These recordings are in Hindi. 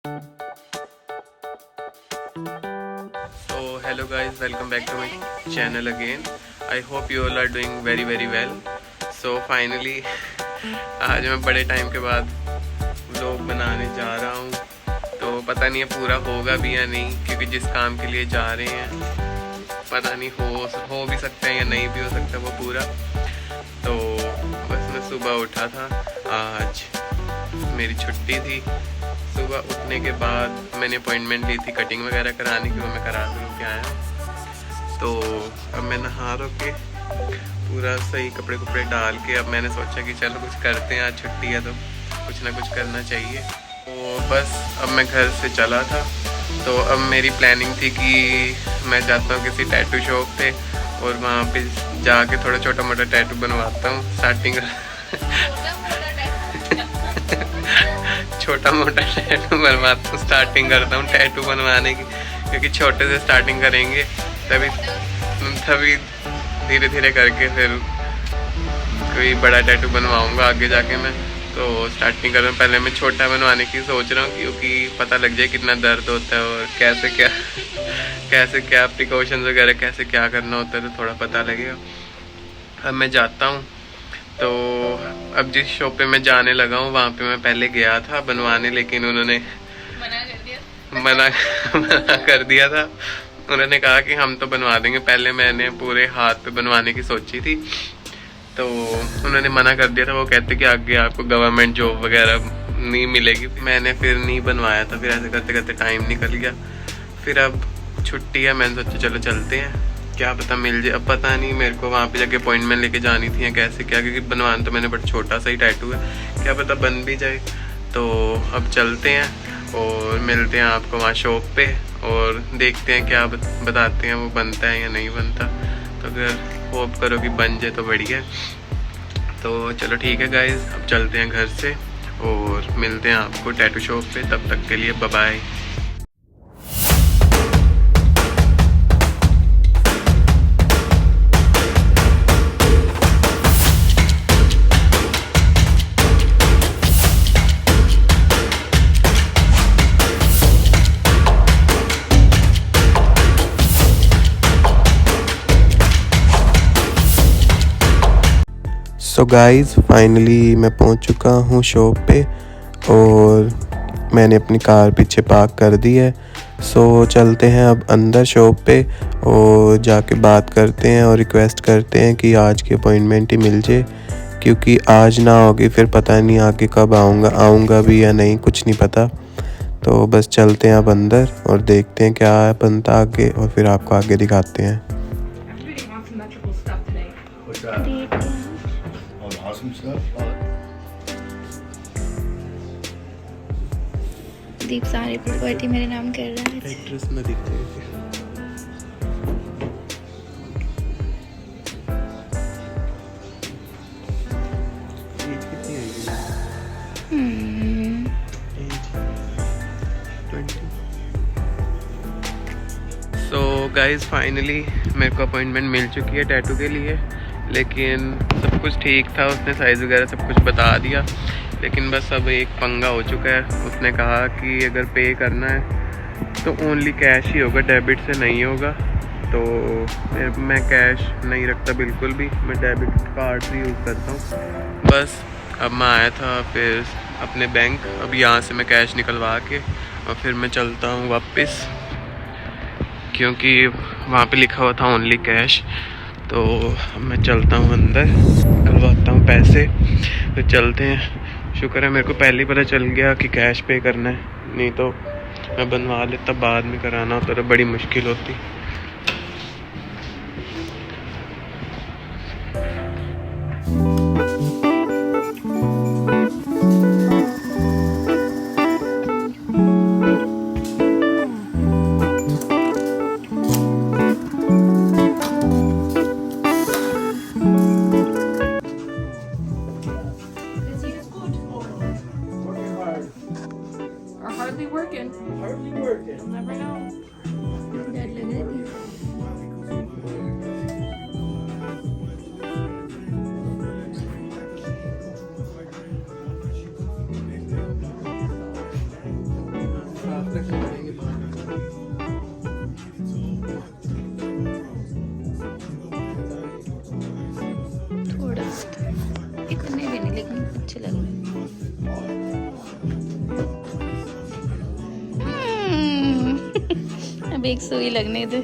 So hello guys, welcome back to my channel again. I hope you all are doing very well. So finally आज मैं बड़े टाइम के बाद व्लॉग बनाने जा रहा हूँ। तो पता नहीं है पूरा होगा भी या नहीं, क्योंकि जिस काम के लिए जा रहे हैं पता नहीं हो भी सकता है या नहीं भी हो सकता वो पूरा। तो बस मैं सुबह उठा था, आज मेरी छुट्टी थी। सुबह उठने के बाद मैंने अपॉइंटमेंट ली थी कटिंग वगैरह कराने की, वो मैं करा के आया। तो अब मैं नहा धो के पूरा सही कपड़े डाल के अब मैंने सोचा कि चलो कुछ करते हैं, आज छुट्टी है तो कुछ ना कुछ करना चाहिए। तो बस अब मैं घर से चला था, तो अब मेरी प्लानिंग थी कि मैं जाता हूँ किसी टैटू शॉप पे और वहाँ पे जाके थोड़ा छोटा मोटा टैटू बनवाता हूँ। छोटा मोटा टैटू बनवाता हूँ, स्टार्टिंग करता हूँ टैटू बनवाने की, क्योंकि छोटे से स्टार्टिंग करेंगे तभी धीरे धीरे करके फिर कोई बड़ा टैटू बनवाऊँगा आगे जाके मैं। तो स्टार्टिंग कर रहा हूँ, पहले मैं छोटा बनवाने की सोच रहा हूँ, क्योंकि पता लग जाए कितना दर्द होता है और कैसे क्या प्रिकॉशंस वगैरह कैसे क्या करना होता है, तो थोड़ा पता लगेगा। अब मैं जाता हूँ। तो अब जिस शॉप पे मैं जाने लगा हूँ वहाँ पे मैं पहले गया था बनवाने, लेकिन उन्होंने मना कर दिया था। उन्होंने कहा कि हम तो बनवा देंगे। पहले मैंने पूरे हाथ पे बनवाने की सोची थी, तो उन्होंने मना कर दिया था। वो कहते कि आगे आपको गवर्नमेंट जॉब वगैरह नहीं मिलेगी। मैंने फिर नहीं बनवाया था, फिर ऐसे करते करते टाइम निकल गया। फिर अब छुट्टी है, मैंने सोचा चलो चलते हैं, क्या पता मिल जाए। अब पता नहीं मेरे को वहाँ पे जाके अपॉइंटमेंट लेके जानी थी या कैसे क्या, क्योंकि बनवाना तो मैंने बड़ा छोटा सा ही टैटू है, क्या पता बन भी जाए। तो अब चलते हैं और मिलते हैं आपको वहाँ शॉप पे और देखते हैं क्या बताते हैं, वो बनता है या नहीं बनता। तो अगर होप करो कि बन जाए तो बढ़िया। तो चलो ठीक है गाइज, अब चलते हैं घर से और मिलते हैं आपको टैटू शॉप पे। तब तक के लिए bye bye. So guys finally मैं पहुंच चुका हूं शॉप पे और मैंने अपनी कार पीछे पार्क कर दी है। सो चलते हैं अब अंदर शॉप पे और जाके बात करते हैं और रिक्वेस्ट करते हैं कि आज की अपॉइंटमेंट ही मिल जाए, क्योंकि आज ना होगी फिर पता नहीं आगे कब आऊँगा भी या नहीं, कुछ नहीं पता। तो बस चलते हैं अब अंदर और देखते हैं क्या बनता आगे और फिर आपको आगे दिखाते हैं। दीप सारी प्रॉपर्टी मेरे नाम कर रहा है। एड्रेस में दिखते हैं। सो गाइज फाइनली मेरे को अपॉइंटमेंट मिल चुकी है टैटू के लिए, लेकिन सब कुछ ठीक था, उसने साइज़ वगैरह सब कुछ बता दिया। लेकिन बस अब एक पंगा हो चुका है। उसने कहा कि अगर पे करना है तो ओनली कैश ही होगा, डेबिट से नहीं होगा। तो मैं कैश नहीं रखता बिल्कुल भी, मैं डेबिट कार्ड से यूज़ करता हूँ। बस अब मैं आया था फिर अपने बैंक, अब यहाँ से मैं कैश निकलवा के और फिर मैं चलता हूँ वापस, क्योंकि वहाँ पे लिखा हुआ था ओनली कैश। तो मैं चलता हूँ अंदर, निकलवाता हूँ पैसे, तो चलते हैं। शुक्र है मेरे को पहले ही पता चल गया कि कैश पे करना है, नहीं तो मैं बनवा लेता, बाद में कराना होता तो बड़ी मुश्किल होती। Hardly working. You'll never know. थोड़ा इतने भी नहीं, लेकिन अच्छे लग रहे हैं। अब एक सुई लगने दे।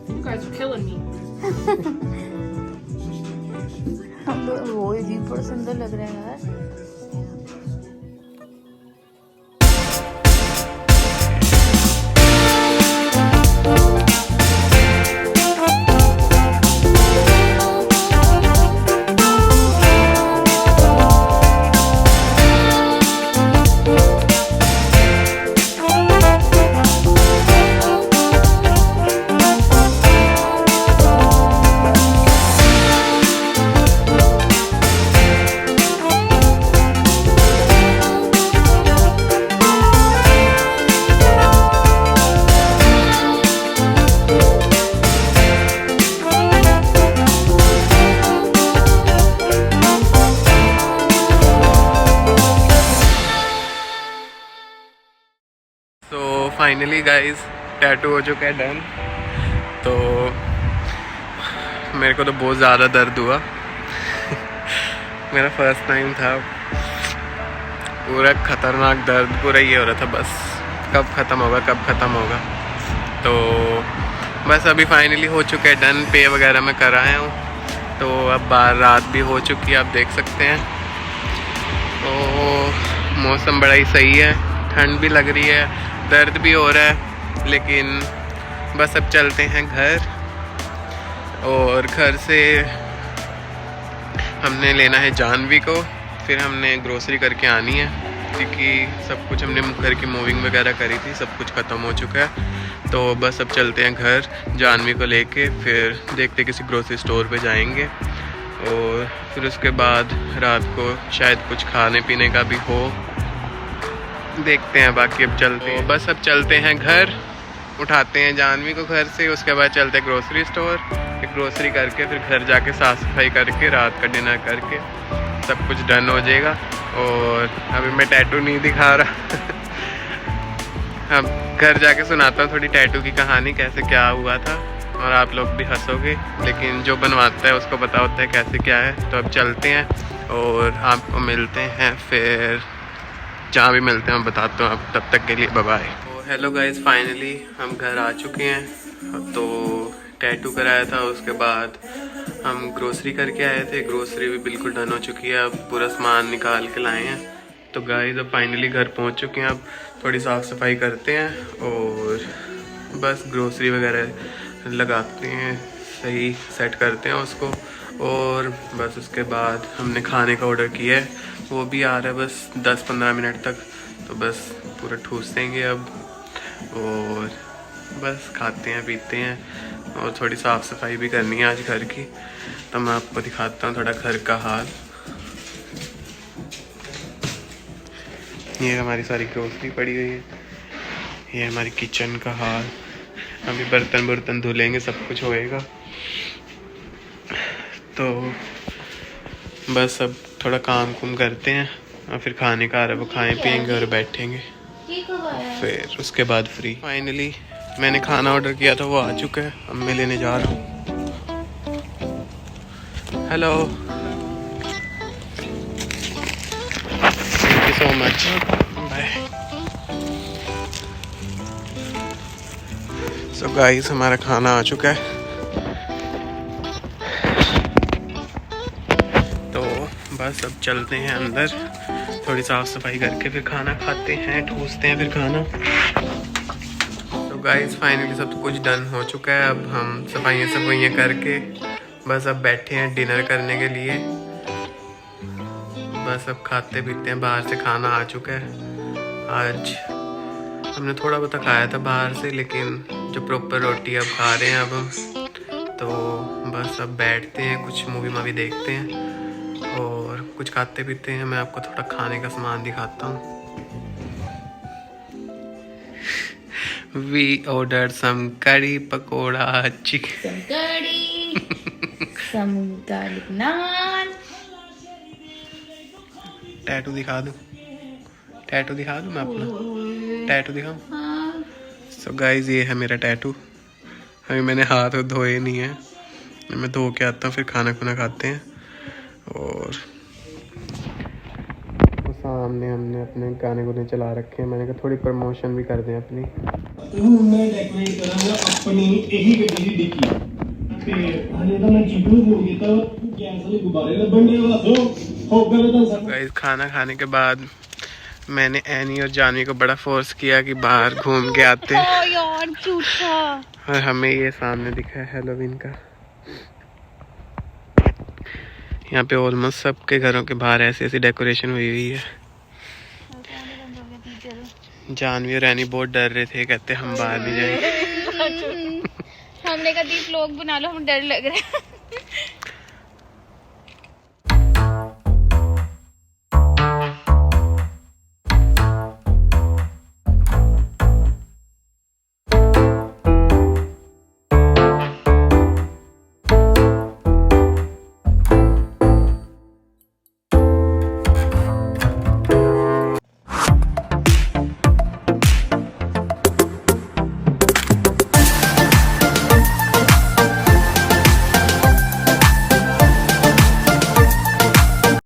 You guys are killing me. हम लोग वो भी बहुत सुंदर लग रहा है यार। फाइनली गाइस टैटू हो चुका है डन। तो मेरे को तो बहुत ज़्यादा दर्द हुआ। मेरा फर्स्ट टाइम था, पूरा ख़तरनाक दर्द, पूरा ये हो रहा था बस कब ख़त्म होगा कब ख़त्म होगा। तो बस अभी फाइनली हो चुका है डन, पे वगैरह मैं कर आया हूँ। तो अब रात भी हो चुकी है, आप देख सकते हैं। तो मौसम बड़ा ही सही है, ठंड भी लग रही है, दर्द भी हो रहा है, लेकिन बस अब चलते हैं घर। और घर से हमने लेना है जानवी को, फिर हमने ग्रोसरी करके आनी है, क्योंकि सब कुछ हमने घर की मूविंग वगैरह करी थी, सब कुछ ख़त्म हो चुका है। तो बस अब चलते हैं घर जानवी को लेके, फिर देखते किसी ग्रोसरी स्टोर पे जाएंगे और फिर उसके बाद रात को शायद कुछ खाने पीने का भी हो, देखते हैं। बाकी अब चलते हैं, बस अब चलते हैं घर, उठाते हैं जानवी को घर से, उसके बाद चलते हैं ग्रोसरी स्टोर, फिर ग्रोसरी करके फिर घर जाके साफ़ सफाई करके रात का डिनर करके सब कुछ डन हो जाएगा। और अभी मैं टैटू नहीं दिखा रहा। अब घर जाके सुनाता हूँ थोड़ी टैटू की कहानी, कैसे क्या हुआ था, और आप लोग भी हंसोगे, लेकिन जो बनवाता है उसको पता होता है कैसे क्या है। तो अब चलते हैं और आपको मिलते हैं, फिर जहाँ भी मिलते हैं मैं बताता हूँ आप, तब तक के लिए बाय बाय। तो हेलो गाइस, फाइनली हम घर आ चुके हैं। तो टैटू कराया था, उसके बाद हम ग्रोसरी करके आए थे, ग्रोसरी भी बिल्कुल डन हो चुकी है, अब पूरा सामान निकाल के लाए हैं। तो गाइस अब फाइनली घर पहुंच चुके हैं, अब थोड़ी साफ़ सफाई करते हैं और बस ग्रोसरी वगैरह लगाते हैं, सही सेट करते हैं उसको। और बस उसके बाद हमने खाने का ऑर्डर किया है, वो भी आ रहा है बस 10-15 मिनट तक। तो बस पूरा ठूस देंगे अब और बस खाते हैं पीते हैं, और थोड़ी साफ़ सफाई भी करनी है आज घर की। तो मैं आपको दिखाता हूँ थोड़ा घर का हाल। ये हमारी सारी ग्रोसरी पड़ी हुई है, ये हमारी किचन का हाल। अभी बर्तन धुलेंगे, सब कुछ होएगा। तो बस अब थोड़ा काम कुम करते हैं और फिर खाने का आ रहा है, वो खाएँ पिएंगे और बैठेंगे, फिर उसके बाद फ्री। फाइनली मैंने खाना ऑर्डर किया था, वो आ चुका है, अब मैं लेने जा रहा हूँ। Hello, thank you so much, bye. So guys हमारा खाना आ चुका है। तो बस अब चलते हैं अंदर, थोड़ी साफ़ सफाई करके फिर खाना खाते हैं, ठूसते हैं फिर खाना। तो गाइस फाइनली सब कुछ डन हो चुका है, अब हम सफाइयाँ करके बस अब बैठे हैं डिनर करने के लिए। बस अब खाते पीते हैं, बाहर से खाना आ चुका है। आज हमने थोड़ा बहुत खाया था बाहर से, लेकिन जो प्रॉपर रोटी अब खा रहे हैं अब हम। तो बस अब बैठते हैं, कुछ मूवी देखते हैं और कुछ खाते पीते हैं। मैं आपको थोड़ा खाने का सामान दिखाता हूँ। We ordered some curry pakora, chicken, some curry, some garlic naan. Tattoo दिखा दूँ, टैटू दिखा दूँ मैं अपना, टैटू दिखाऊँ? हाँ सो गाइज ये है मेरा टैटू। अभी मैंने हाथ धोए नहीं है, मैं धो के आता हूँ फिर खाना खुना खाते हैं। और वो सामने हमने अपने गाने गुने चला रखे हैं, मैंने कहा थोड़ी प्रमोशन भी कर दें अपनी। मैं डेकोरेट करांगा अपनी यही गड्डी दी डिक्की ते हने तो मैं जीपू मोड़ देता गैस वाले गुब्बारे लबन दे वासो हो गए तो सब गाइस खाना खाने के बाद मैंने एनी और जानवी को बड़ा फोर्स किया कि बाहर घूम के आते हैं। ओ यार झूठा। और हमें ये सामने दिखा है हेलोवीन का। यहाँ पे ऑलमोस्ट सबके घरों के बाहर ऐसी ऐसी डेकोरेशन हुई हुई है। जानवी और एनी बहुत डर रहे थे, कहते हम बाहर नहीं जाएंगे। हमने कहा दीप लोग बना लो, हम डर लग रहा है।